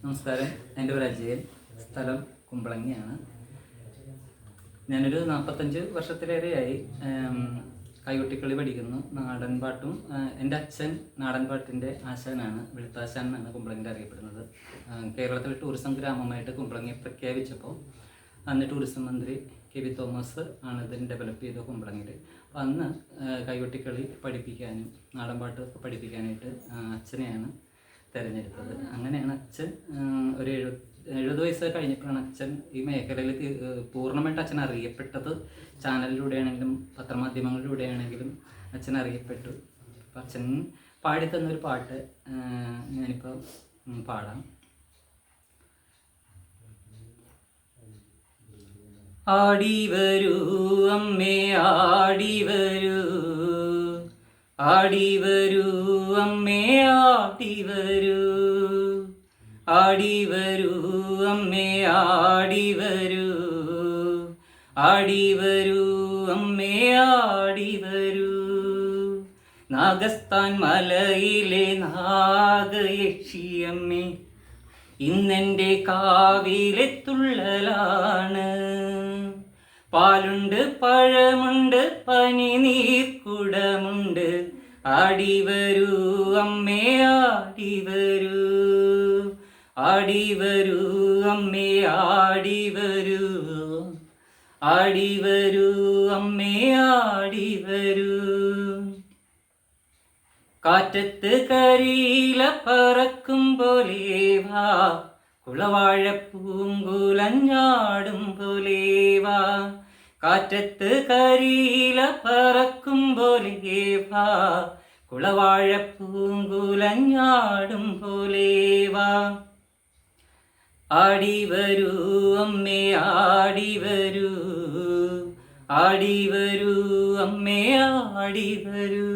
നമസ്കാരം, എൻ്റെ പേര് അജയൻ, സ്ഥലം കുമ്പളങ്ങിയാണ്. ഞാനൊരു 45 വർഷത്തിലേറെയായി കൈകൊട്ടിക്കളി പഠിക്കുന്നു. നാടൻ പാട്ടും എൻ്റെ അച്ഛൻ നാടൻ പാട്ടിൻ്റെ ആശാനാണ്, വെളുത്താശാൻ എന്നാണ് കുമ്പളങ്ങിൽ അറിയപ്പെടുന്നത്. കേരളത്തിലെ ടൂറിസം ഗ്രാമമായിട്ട് കുമ്പളങ്ങി പ്രഖ്യാപിച്ചപ്പോൾ അന്ന് ടൂറിസം മന്ത്രി കെ.വി. തോമസ് ആണ് ഇതിന് ഡെവലപ്പ് ചെയ്ത കുമ്പളങ്ങിൽ. അപ്പോൾ അന്ന് കൈകൊട്ടിക്കളി പഠിപ്പിക്കാനും നാടൻ പാട്ടൊക്കെ പഠിപ്പിക്കാനായിട്ട് അച്ഛനെയാണ് തിരഞ്ഞെടുത്തത്. അങ്ങനെയാണ് അച്ഛൻ ഒരു 70 വയസ്സ് കഴിഞ്ഞപ്പോഴാണ് അച്ഛൻ ഈ മേഖലയിൽ പൂർണ്ണമായിട്ട് അച്ഛൻ അറിയപ്പെട്ടത്. ചാനലിലൂടെയാണെങ്കിലും പത്രമാധ്യമങ്ങളിലൂടെയാണെങ്കിലും അച്ഛൻ അറിയപ്പെട്ടു. അപ്പം അച്ഛൻ പാടിത്തന്നൊരു പാട്ട് ഞാനിപ്പോൾ പാടാം. ആടി വരൂ അമ്മേ ആടി വരൂ, ആടി വരൂ അമ്മേ ആടി വരൂ, ആടി വരൂ അമ്മേ ആടി വരൂ, ആടി വരൂ അമ്മേ ആടി വരൂ. നാഗസ്ഥാൻ മലയിലെ നാഗയക്ഷിയമ്മേ ഇന്നെൻ്റെ കാവിലെ തുള്ളലാണ്. പാലുണ്ട് പഴമുണ്ട് പനിനീർക്കുടമുണ്ട്, ആടി വരൂ അമ്മേ ആടി വരൂ, ആടി വരൂ അമ്മേ ആടി വരൂ, ആടി വരൂ അമ്മേ ആടി വരൂ. കാറ്റത്ത് കരിയില പറക്കും പോലെ വാ, കുളവാഴപ്പൂങ്കുലഞ്ഞാടും പോലെ വാ. കാറ്റത്ത് കരിയില പറക്കും പോലെ വാ, കുളവാഴപ്പൂങ്കുലഞ്ഞാടും പോലെ വാ. ആടി വരൂ അമ്മേ ആടി വരൂ, ആടി വരൂ അമ്മേ ആടി വരൂ.